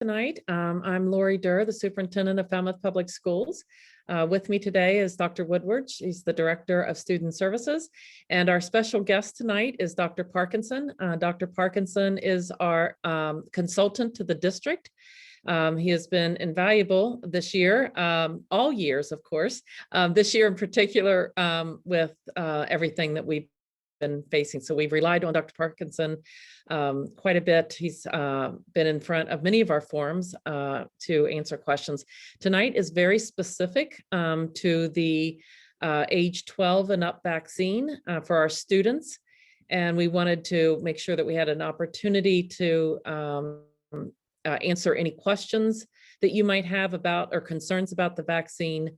tonight. I'm Lori Durr, the superintendent of Falmouth Public Schools. With me today is Dr. Woodward. She's the director of student services. And our special guest tonight is Dr. Parkinson. Dr. Parkinson is our consultant to the district. He has been invaluable this year, all years, of course, this year in particular with everything that we've been facing. So we've relied on Dr. Parkinson quite a bit. He's been in front of many of our forums to answer questions. Tonight is very specific to the age 12 and up vaccine for our students. And we wanted to make sure that we had an opportunity to answer any questions that you might have about or concerns about the vaccine.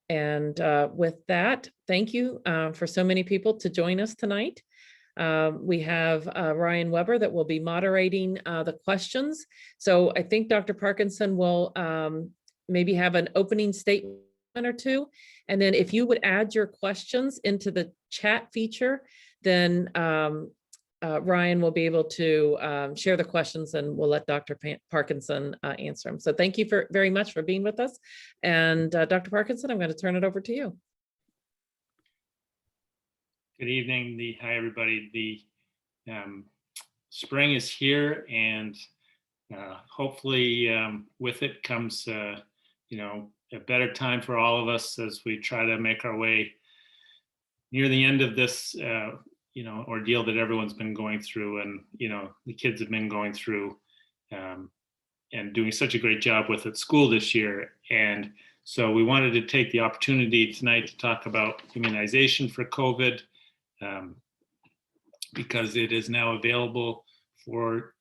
And with that, thank you for so many people to join us tonight. We have Ryan Weber that will be moderating the questions. So I think Dr. Parkinson will maybe have an opening statement or two. And then if you would add your questions into the chat feature, then Ryan will be able to share the questions and we'll let Dr. Parkinson answer them. So thank you very much for being with us. And Dr. Parkinson, I'm going to turn it over to you. Good evening. Hi, everybody. The spring is here, and hopefully with it comes, a better time for all of us as we try to make our way near the end of this ordeal that everyone's been going through, and the kids have been going through and doing such a great job with at school this year. And so we wanted to take the opportunity tonight to talk about immunization for COVID because it is now available for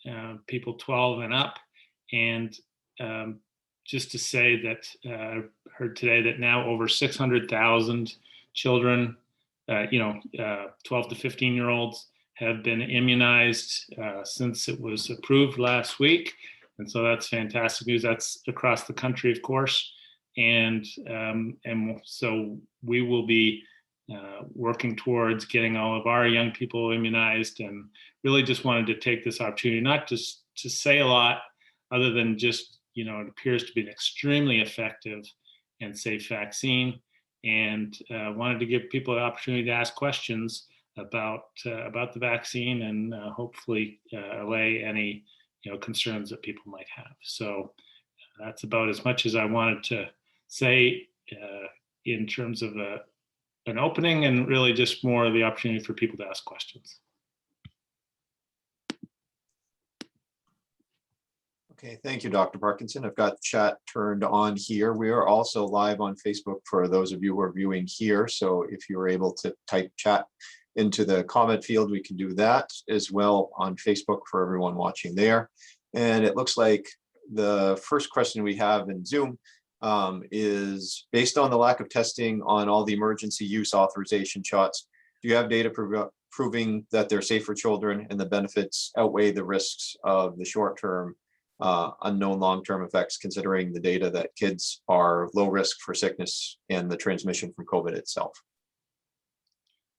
people 12 and up. And just to say that I heard today that now over 600,000 children 12 to 15-year-olds have been immunized since it was approved last week. And so that's fantastic news. That's across the country, of course. And so we will be working towards getting all of our young people immunized, and really just wanted to take this opportunity, not just to say a lot other than just, it appears to be an extremely effective and safe vaccine. And wanted to give people the opportunity to ask questions about the vaccine and hopefully allay any concerns that people might have. So that's about as much as I wanted to say in terms of an opening, and really just more of the opportunity for people to ask questions. Okay, thank you, Dr. Parkinson. I've got chat turned on here. We are also live on Facebook for those of you who are viewing here. So if you're able to type chat into the comment field, we can do that as well on Facebook for everyone watching there. And it looks like the first question we have in Zoom is, based on the lack of testing on all the emergency use authorization shots, do you have data proving that they're safe for children and the benefits outweigh the risks of the short-term unknown long-term effects, considering the data that kids are low risk for sickness and the transmission from COVID itself?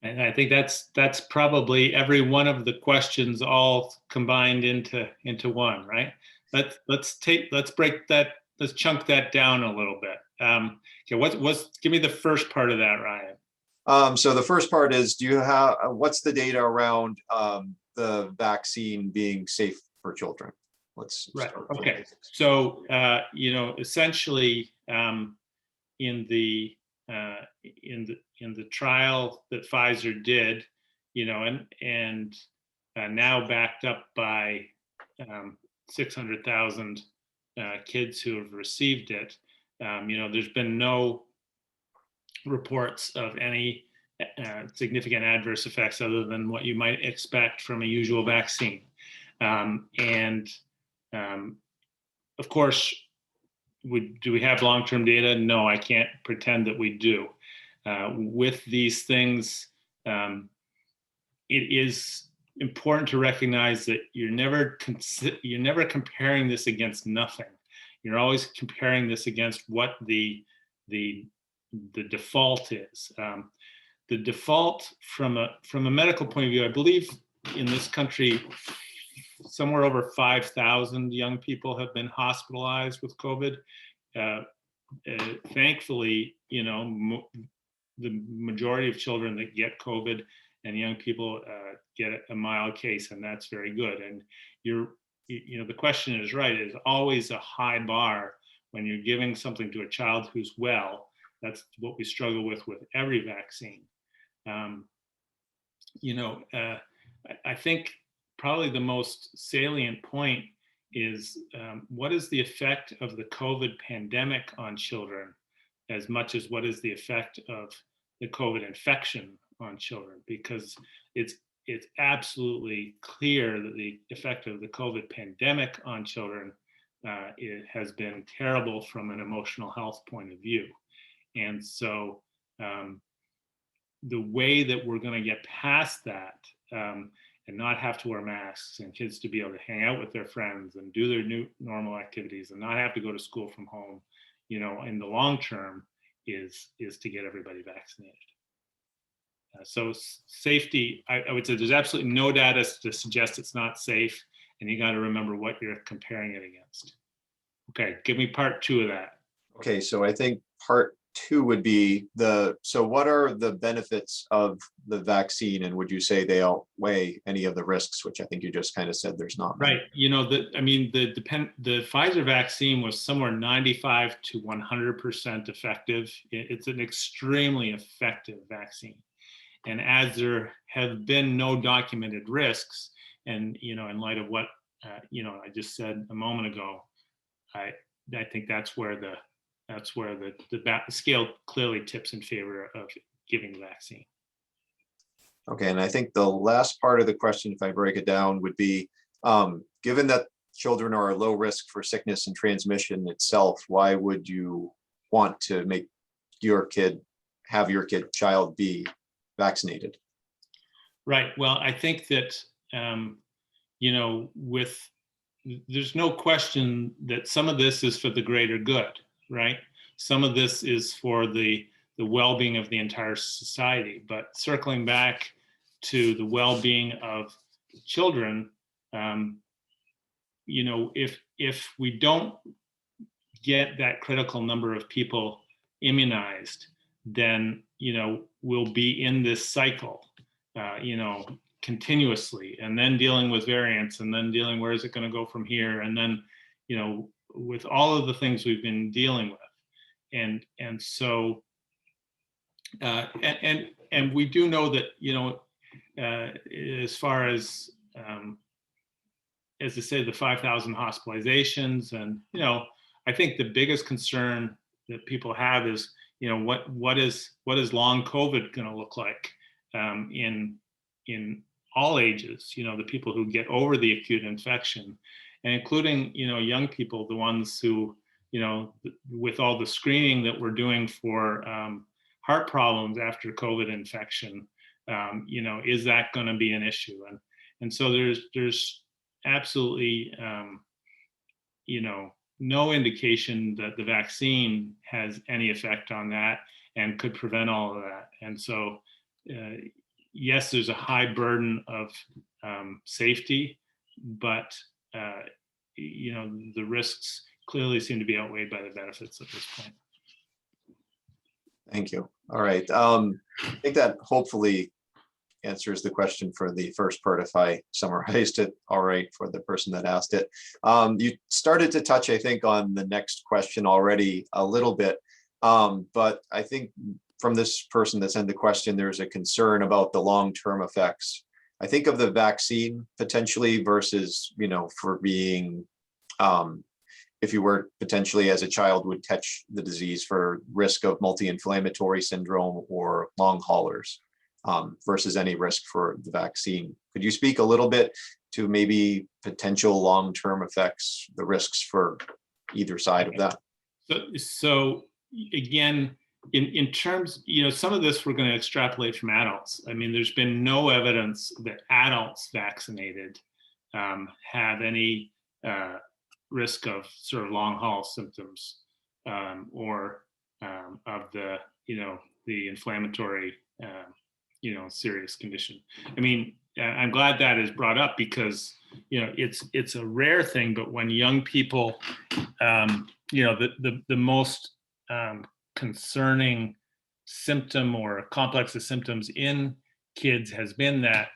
And I think that's probably every one of the questions all combined into one, right? Let's break that. Let's chunk that down a little bit. Okay, give me the first part of that, Ryan. So the first part is, what's the data around the vaccine being safe for children? Let's right. start. Okay. So essentially, in the trial that Pfizer did, and now backed up by 600,000 kids who have received it, there's been no reports of any significant adverse effects other than what you might expect from a usual vaccine. Of course, do we have long-term data? No, I can't pretend that we do. With these things, it is important to recognize that you're never comparing this against nothing. You're always comparing this against what the default is. The default from a medical point of view, I believe in this country, somewhere over 5,000 young people have been hospitalized with COVID. Thankfully, the majority of children that get COVID and young people get a mild case, and that's very good. And the question is right. It's always a high bar when you're giving something to a child who's well. That's what we struggle with every vaccine. I think probably the most salient point is what is the effect of the COVID pandemic on children as much as what is the effect of the COVID infection on children, because it's absolutely clear that the effect of the COVID pandemic on children it has been terrible from an emotional health point of view. And so the way that we're going to get past that and not have to wear masks and kids to be able to hang out with their friends and do their new normal activities and not have to go to school from home, in the long term is to get everybody vaccinated. So safety, I would say there's absolutely no data to suggest it's not safe, and you got to remember what you're comparing it against. Okay, give me part two of that. Okay, so I think part two would be so what are the benefits of the vaccine, and would you say they outweigh any of the risks, which I think you just kind of said there's not many. Right. The Pfizer vaccine was somewhere 95 to 100% effective. It's an extremely effective vaccine. And as there have been no documented risks, and in light of what I just said a moment ago, I think that's where the scale clearly tips in favor of giving the vaccine. Okay, and I think the last part of the question, if I break it down, would be, given that children are low risk for sickness and transmission itself, why would you want to make your child be vaccinated? Right. Well, I think that, there's no question that some of this is for the greater good, right? Some of this is for the well-being of the entire society. But circling back to the well-being of children, if we don't get that critical number of people immunized, then we'll be in this cycle, continuously, and then dealing with variants, and then dealing where is it going to go from here, and then with all of the things we've been dealing with, and so and we do know that as far as I say, the 5,000 hospitalizations, and I think the biggest concern that people have is what is long COVID going to look like in all ages, the people who get over the acute infection, and including young people, the ones who with all the screening that we're doing for heart problems after COVID infection, is that going to be an issue? And so there's absolutely no indication that the vaccine has any effect on that and could prevent all of that. And so yes, there's a high burden of safety, but the risks clearly seem to be outweighed by the benefits at this point. Thank you. All right. I think that hopefully answers the question for the first part, if I summarized it all right for the person that asked it. You started to touch, I think, on the next question already a little bit, but I think from this person that sent the question, there's a concern about the long-term effects. I think of the vaccine potentially versus, for being, if you were potentially as a child would catch the disease for risk of multi-inflammatory syndrome or long haulers versus any risk for the vaccine. Could you speak a little bit to maybe potential long-term effects, the risks for either side of that? So again, in terms, some of this we're going to extrapolate from adults. I mean, there's been no evidence that adults vaccinated have any risk of sort of long haul symptoms or of the inflammatory serious condition. I mean, I'm glad that is brought up because, it's a rare thing, but when young people, the most concerning symptom or complex of symptoms in kids has been that,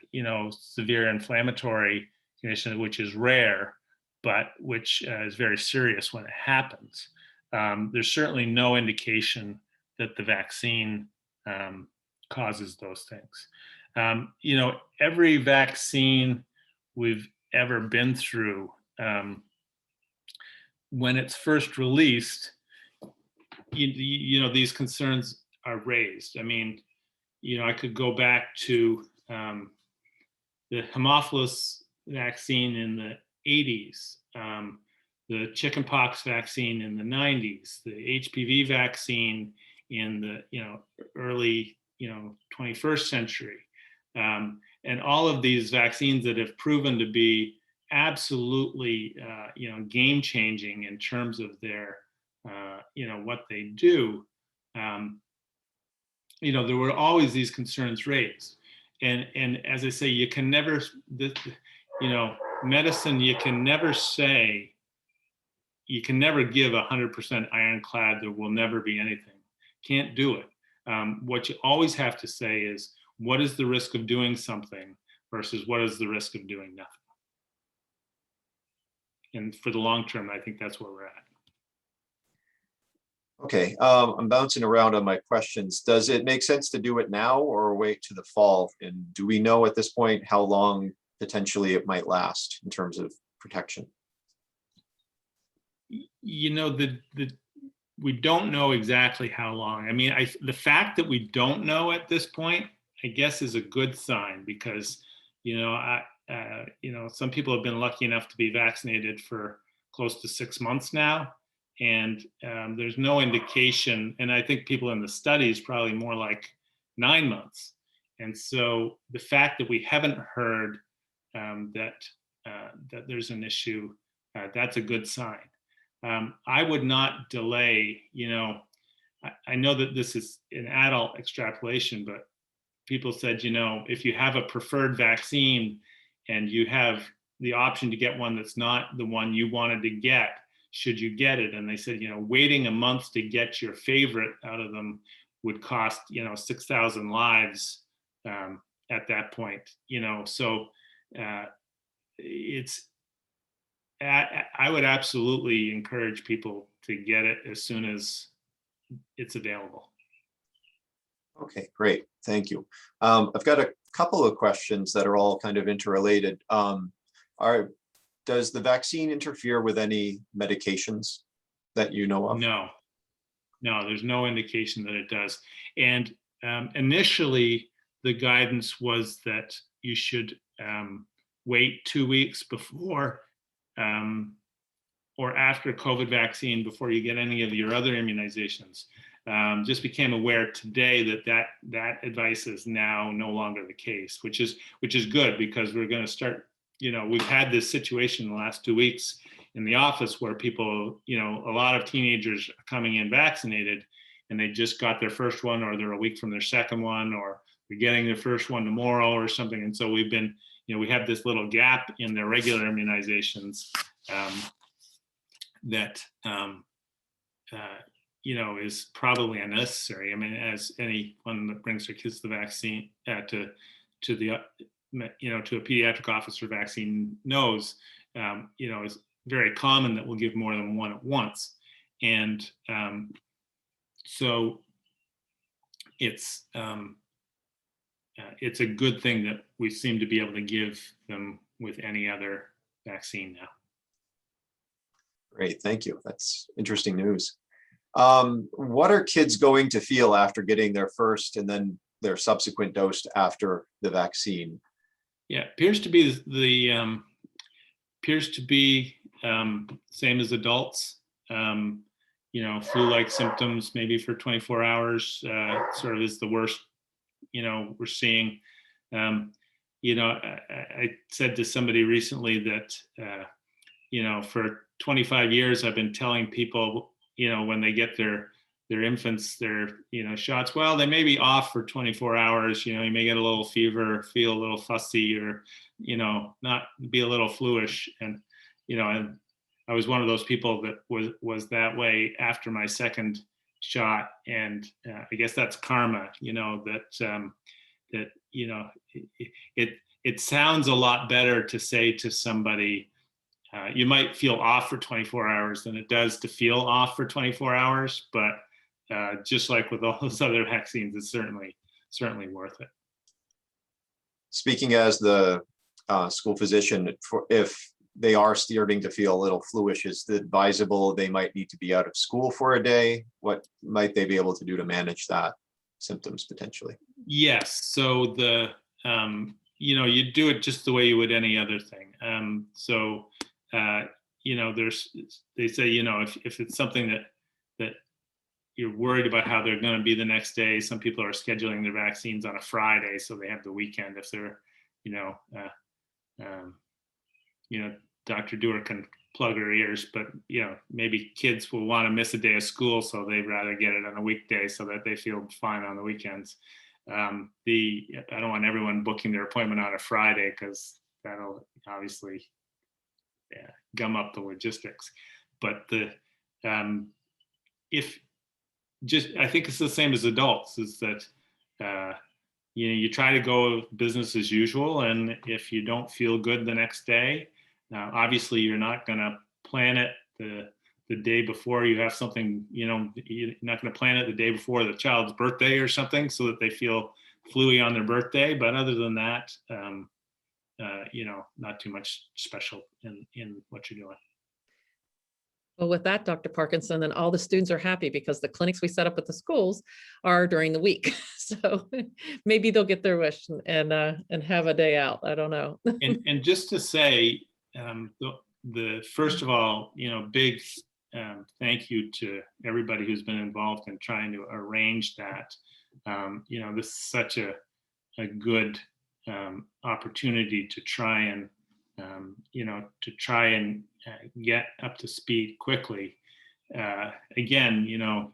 severe inflammatory condition, which is rare, but which is very serious when it happens. There's certainly no indication that the vaccine causes those things. Every vaccine we've ever been through, when it's first released, these concerns are raised. I mean, I could go back to the Haemophilus vaccine in the 80s, the chickenpox vaccine in the 90s, the HPV vaccine in the early 21st century, and all of these vaccines that have proven to be absolutely game changing in terms of their what they do. There were always these concerns raised, and as I say, you can never, medicine, you can never give 100% ironclad there will never be anything. Can't do it. What you always have to say is, what is the risk of doing something versus what is the risk of doing nothing? And for the long term, I think that's where we're at. Okay, I'm bouncing around on my questions. Does it make sense to do it now or wait to the fall? And do we know at this point how long potentially it might last in terms of protection? We don't know exactly how long. I mean, the fact that we don't know at this point, I guess, is a good sign because, some people have been lucky enough to be vaccinated for close to 6 months now. And there's no indication, and I think people in the studies probably more like 9 months. And so the fact that we haven't heard that there's an issue, that's a good sign. I would not delay, I know that this is an adult extrapolation, but people said, if you have a preferred vaccine and you have the option to get one that's not the one you wanted to get, should you get it? And they said, waiting a month to get your favorite out of them would cost, 6,000 lives at that point, so I would absolutely encourage people to get it as soon as it's available. Okay, great. Thank you. I've got a couple of questions that are all kind of interrelated. Does the vaccine interfere with any medications that you know of? No, there's no indication that it does. And initially, the guidance was that you should wait 2 weeks before or after COVID vaccine before you get any of your other immunizations. Just became aware today that advice is now no longer the case, which is good because we're going to start. We've had this situation in the last 2 weeks in the office where people, a lot of teenagers are coming in vaccinated and they just got their first one, or they're a week from their second one, or they're getting their first one tomorrow or something. And so we've been, we have this little gap in their regular immunizations that, is probably unnecessary. I mean, as anyone that brings their kids the vaccine to a pediatric office for vaccine knows, it's very common that we'll give more than one at once. And so it's a good thing that we seem to be able to give them with any other vaccine now. Great, thank you. That's interesting news. What are kids going to feel after getting their first and then their subsequent dose after the vaccine? Yeah, appears to be same as adults. Flu-like symptoms maybe for 24 hours sort of is the worst. We're seeing. I said to somebody recently that for 25 years I've been telling people when they get their their infants, their, shots, well, they may be off for 24 hours. You may get a little fever, feel a little fussy, or, not be a little fluish. And, and I was one of those people that was that way after my second shot. And I guess that's karma, that it sounds a lot better to say to somebody, you might feel off for 24 hours than it does to feel off for 24 hours. But just like with all those other vaccines, it's certainly worth it. Speaking as the school physician, if they are starting to feel a little fluish, is it advisable they might need to be out of school for a day? What might they be able to do to manage that symptoms potentially? Yes. So you do it just the way you would any other thing. They say, if it's something that you're worried about how they're going to be the next day, some people are scheduling their vaccines on a Friday, so they have the weekend. If they're, Dr. Dewar can plug her ears, but maybe kids will want to miss a day of school, so they'd rather get it on a weekday so that they feel fine on the weekends. I don't want everyone booking their appointment on a Friday, because that'll obviously gum up the logistics. But I think it's the same as adults, is that you try to go business as usual, and if you don't feel good the next day, obviously you're not going to plan it the day before you have something. You're not going to plan it the day before the child's birthday or something, so that they feel fluey on their birthday. But other than that, not too much special in what you're doing. Well, with that, Dr. Parkinson, then all the students are happy, because the clinics we set up at the schools are during the week. So maybe they'll get their wish and have a day out. I don't know. and just to say, the first of all, big thank you to everybody who's been involved in trying to arrange that. This is such a good opportunity to try and get up to speed quickly. Again,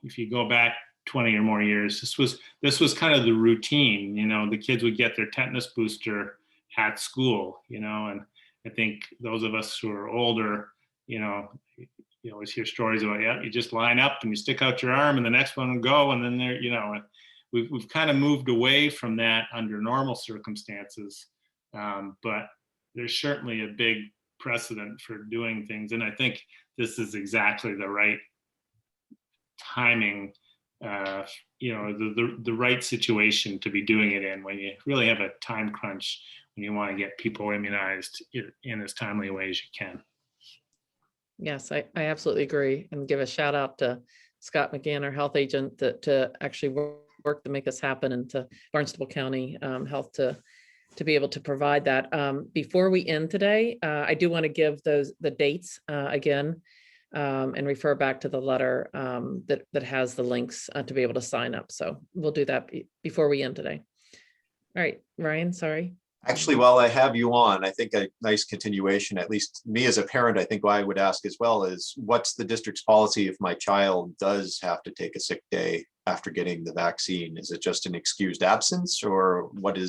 if you go back 20 or more years, this was kind of the routine. The kids would get their tetanus booster at school, and I think those of us who are older, you always hear stories about, you just line up and you stick out your arm and the next one will go. And then we've kind of moved away from that under normal circumstances. But there's certainly a big precedent for doing things. And I think this is exactly the right timing, the right situation to be doing it in, when you really have a time crunch, when you want to get people immunized in as timely a way as you can. Yes, I absolutely agree, and give a shout out to Scott McGann, our health agent, to actually work to make this happen, and to Barnstable County Health to be able to provide that. Before we end today, I do want to give the dates again, and refer back to the letter that has the links to be able to sign up. So we'll do that before we end today. All right, Ryan, sorry. Actually, while I have you on, I think a nice continuation, at least me as a parent, I think what I would ask as well is, what's the district's policy if my child does have to take a sick day after getting the vaccine? Is it just an excused absence, or what do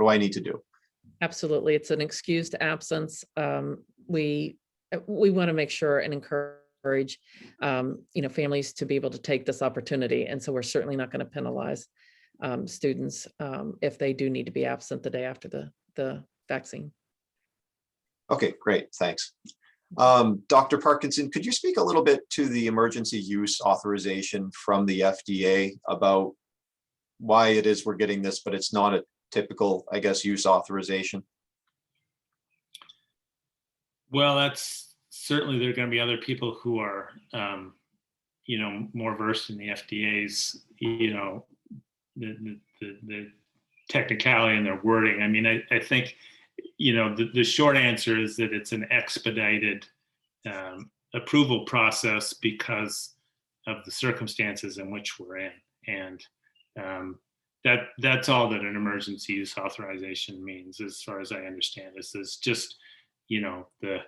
I need to do? Absolutely, it's an excused absence. We want to make sure and encourage families to be able to take this opportunity, and so we're certainly not going to penalize students if they do need to be absent the day after the vaccine. Okay, great, thanks. Dr. Parkinson, could you speak a little bit to the emergency use authorization from the FDA about why it is we're getting this, but it's not a typical, I guess, use authorization? Well, that's certainly, there are going to be other people who are, more versed in the FDA's, the technicality and their wording. I mean, I think, the short answer is that it's an expedited approval process because of the circumstances in which we're in. And that's all that an emergency use authorization means, as far as I understand. This is just, everything,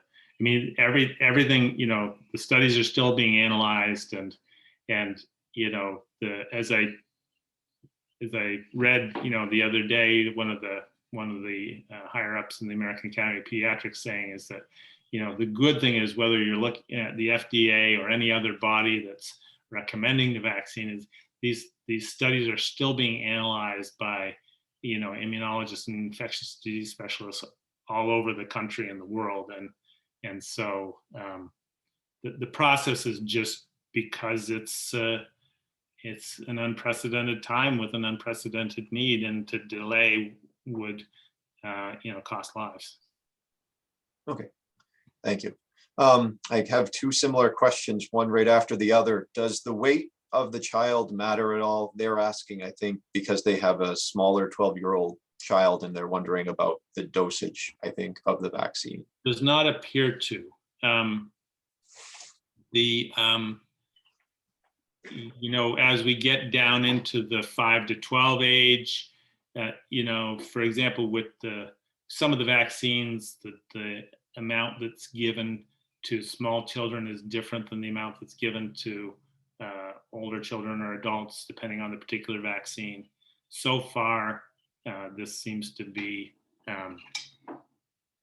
the studies are still being analyzed, and as I read, the other day, one of the higher ups in the American Academy of Pediatrics saying is that, the good thing is, whether you're looking at the FDA or any other body that's recommending the vaccine, is these studies are still being analyzed by, immunologists and infectious disease specialists all over the country and the world. And so the process is just because it's an unprecedented time with an unprecedented need, and to delay would, cost lives. Okay, thank you. I have two similar questions, one right after the other. Does the weight of the child matter at all? They're asking, I think, because they have a smaller 12-year-old child and they're wondering about the dosage, I think, of the vaccine. Does not appear to. As we get down into the 5 to 12 age, for example, with some of the vaccines, the amount that's given to small children is different than the amount that's given to older children or adults, depending on the particular vaccine. So far, this seems to be,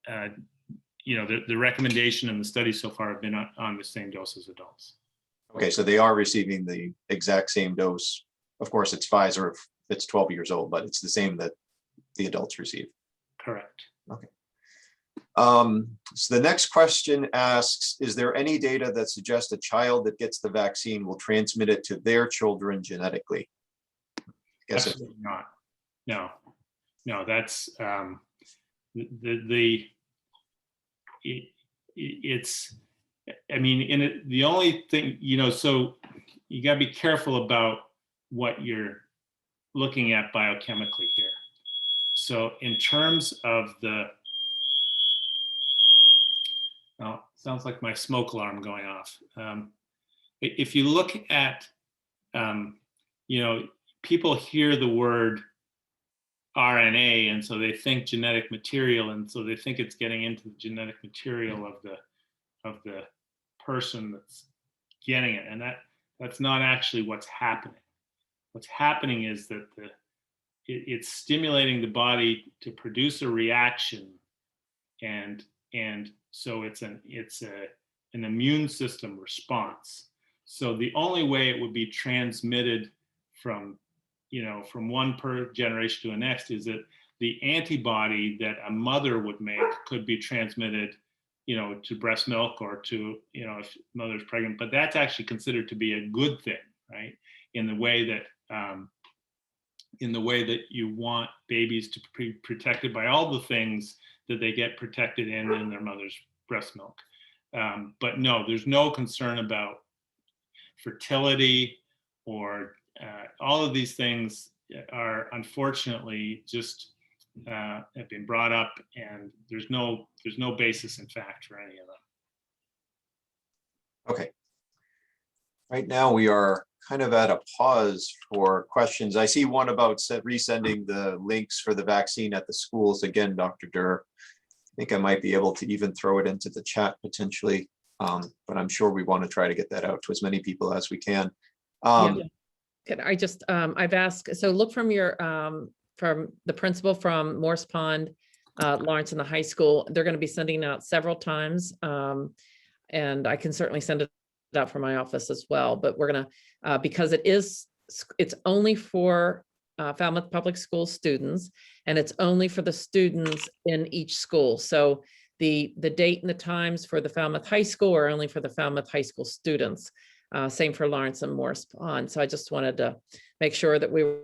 the recommendation and the studies so far have been on the same dose as adults. Okay, so they are receiving the exact same dose. Of course, it's Pfizer if it's 12 years old, but it's the same that the adults receive. Correct. Okay. So the next question asks, is there any data that suggests a child that gets the vaccine will transmit it to their children genetically? Absolutely not. No, that's the only thing, so you got to be careful about what you're looking at biochemically here. So in terms of sounds like my smoke alarm going off. If you look at, people hear the word RNA, and so they think genetic material, and so they think it's getting into the genetic material of the person that's getting it, and that's not actually what's happening. What's happening is that it's stimulating the body to produce a reaction, and so it's an immune system response. So the only way it would be transmitted from one per generation to the next is that the antibody that a mother would make could be transmitted, to breast milk, or to, if mother's pregnant, but that's actually considered to be a good thing, right? In the way that you want babies to be protected by all the things that they get protected in their mother's breast milk. But no, there's no concern about fertility or all of these things are unfortunately just have been brought up, and there's no basis in fact for any of them. Okay. Right now we are kind of at a pause for questions. I see one about resending the links for the vaccine at the schools. Again, Dr. Durr, I think I might be able to even throw it into the chat potentially, but I'm sure we want to try to get that out to as many people as we can. Could I just, I've asked, so look from from the principal from Morse Pond, Lawrence, and the high school. They're going to be sending out several times, and I can certainly send it out from my office as well. But we're going to, because it's only for Falmouth Public School students, and it's only for the students in each school. So the date and the times for the Falmouth High School are only for the Falmouth High School students. Same for Lawrence and Morse Pond. So I just wanted to make sure that we were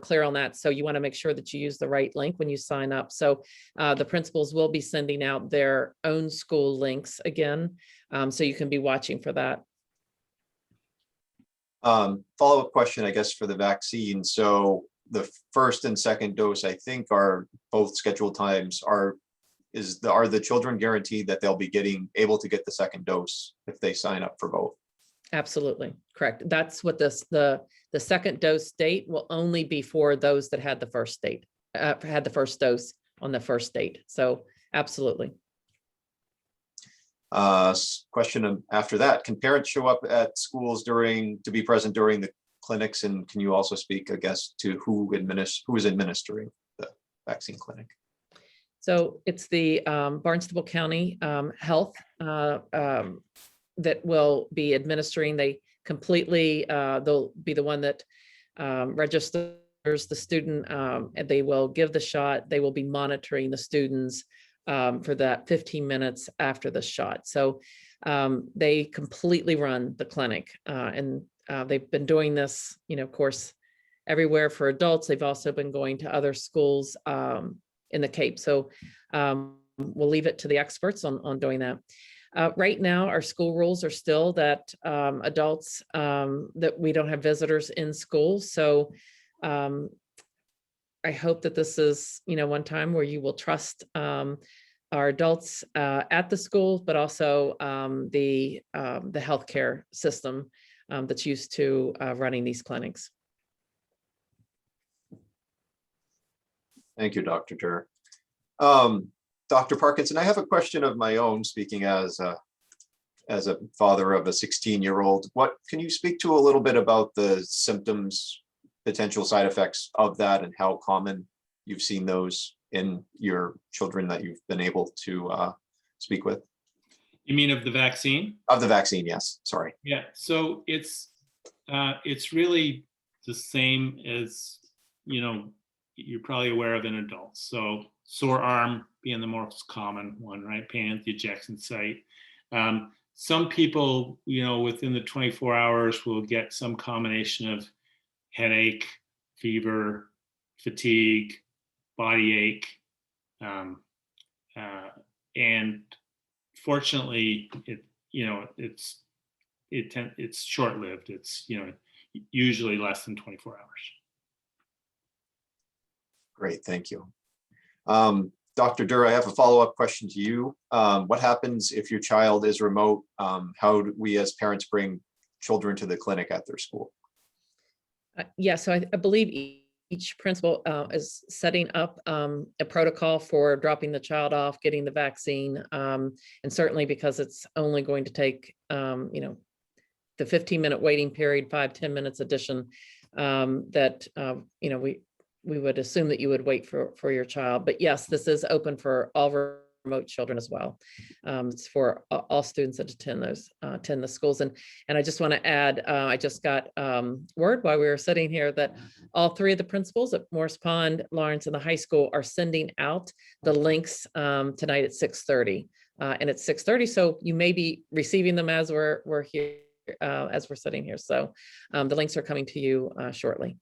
clear on that. So you want to make sure that you use the right link when you sign up. So the principals will be sending out their own school links again. So you can be watching for that. Follow-up question, I guess, for the vaccine. So the first and second dose, I think, are both scheduled times. Are the children guaranteed that they'll be able to get the second dose if they sign up for both? Absolutely correct. That's what the second dose date will only be for those that had the first dose on the first date. So absolutely. Question after that: can parents show up at schools to be present during the clinics, and can you also speak, I guess, to who is administering the vaccine clinic? So it's the Barnstable County Health that will be administering. They completely, they'll be the one that registers the student, and they will give the shot. They will be monitoring the students for that 15 minutes after the shot. So they completely run the clinic, and they've been doing this, of course, everywhere for adults. They've also been going to other schools in the Cape. So we'll leave it to the experts on doing that. Right now, our school rules are still that adults, that we don't have visitors in school. So I hope that this is, one time where you will trust our adults at the schools, but also the healthcare system that's used to running these clinics. Thank you, Dr. Durr. Dr. Parkinson, I have a question of my own, speaking as a father of a 16-year-old. What can you speak to a little bit about the symptoms, potential side effects of that, and how common you've seen those in your children that you've been able to speak with? You mean of the vaccine? Of the vaccine, yes. Sorry. Yeah. So it's really the same as, you're probably aware of in adults. So sore arm being the most common one, right? Pain at the ejection site. Some people, within the 24 hours will get some combination of headache, fever, fatigue, body ache. And fortunately, it's short-lived. It's, usually less than 24 hours. Great, thank you. Dr. Durr, I have a follow-up question to you. What happens if your child is remote? How do we as parents bring children to the clinic at their school? Yeah, so I believe each principal is setting up a protocol for dropping the child off, getting the vaccine, and certainly because it's only going to take, the 15-minute waiting period, 5-10 minutes addition, that we would assume that you would wait for your child. But yes, this is open for all remote children as well. It's for all students that attend the schools. And I just want to add, I just got word while we were sitting here that all three of the principals at Morris Pond, Lawrence, and the high school are sending out the links tonight at 6:30. And it's 6:30, so you may be receiving them as we're here, as we're sitting here. So the links are coming to you shortly.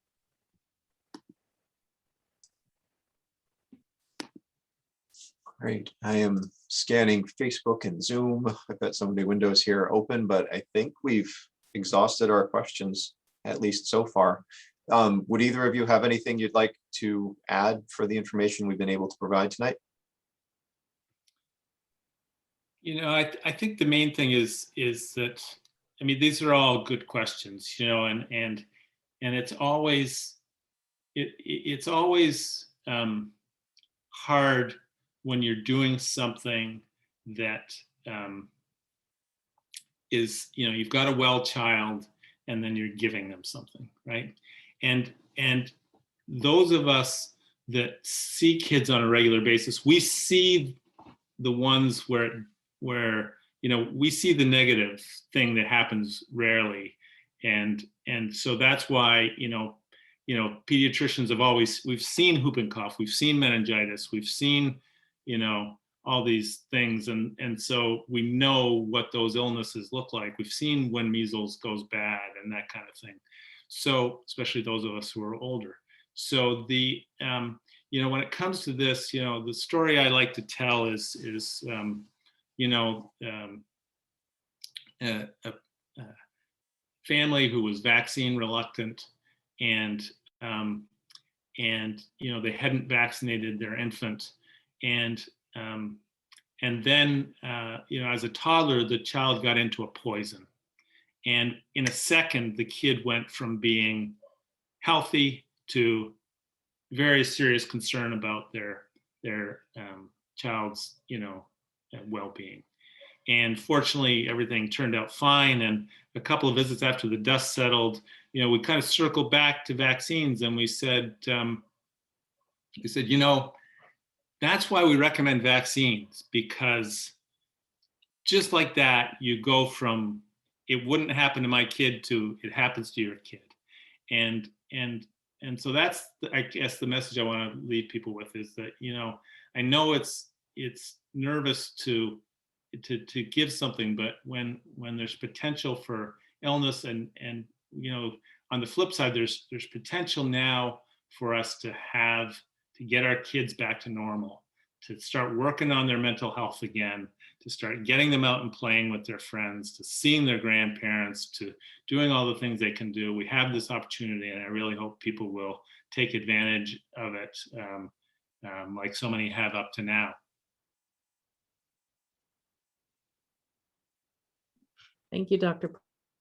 Great. I am scanning Facebook and Zoom. I've got so many windows here open, but I think we've exhausted our questions, at least so far. Would either of you have anything you'd like to add for the information we've been able to provide tonight? I think the main thing is that, these are all good questions, and it's always hard when you're doing something that is, you've got a well child and then you're giving them something, right? And those of us that see kids on a regular basis, we see the ones where we see the negative thing that happens rarely. And so that's why, pediatricians we've seen whooping cough, we've seen meningitis, we've seen, all these things. And so we know what those illnesses look like. We've seen when measles goes bad and that kind of thing. So especially those of us who are older. So when it comes to this, the story I like to tell is a family who was vaccine reluctant, and they hadn't vaccinated their infant, and then as a toddler the child got into a poison, and in a second the kid went from being healthy to very serious concern about their child's well-being. And fortunately, everything turned out fine. And a couple of visits after the dust settled, we kind of circled back to vaccines, and we said, that's why we recommend vaccines, because just like that, you go from it wouldn't happen to my kid to it happens to your kid. And so that's, I guess, the message I want to leave people with is that, I know it's nervous to give something, but when there's potential for illness and on the flip side, there's potential now for us to get our kids back to normal, to start working on their mental health again, to start getting them out and playing with their friends, to seeing their grandparents, to doing all the things they can do. We have this opportunity, and I really hope people will take advantage of it, like so many have up to now. Thank you, Dr.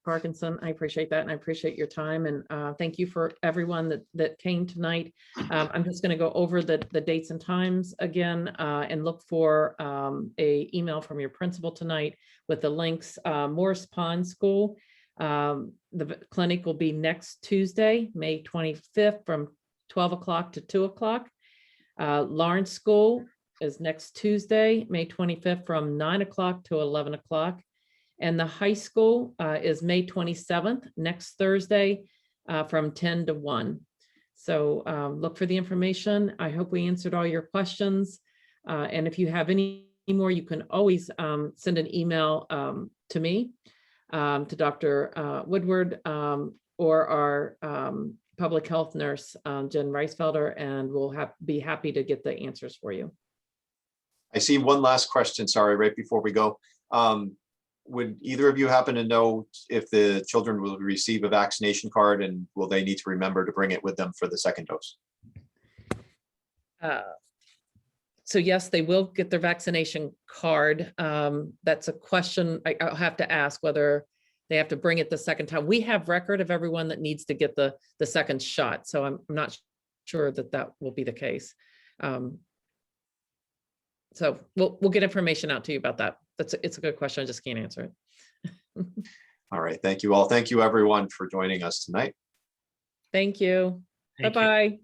Parkinson. I appreciate that, and I appreciate your time. And thank you for everyone that came tonight. I'm just going to go over the dates and times again, and look for a email from your principal tonight with the links. Morris Pond School, the clinic will be next Tuesday, May 25th, from 12 o'clock to 2 o'clock. Lawrence School is next Tuesday, May 25th, from 9 o'clock to 11 o'clock. And the high school is May 27th, next Thursday, from 10 to 1. So look for the information. I hope we answered all your questions. And if you have any more, you can always send an email to me, to Dr. Woodward, or our public health nurse, Jen Reisfelder, and we'll be happy to get the answers for you. I see one last question, sorry, right before we go. Would either of you happen to know if the children will receive a vaccination card, and will they need to remember to bring it with them for the second dose? So yes, they will get their vaccination card. That's a question I'll have to ask, whether they have to bring it the second time. We have record of everyone that needs to get the second shot, so I'm not sure that will be the case. So we'll get information out to you about that. It's a good question. I just can't answer it. All right. Thank you all. Thank you everyone for joining us tonight. Thank you. Thank you. Bye-bye.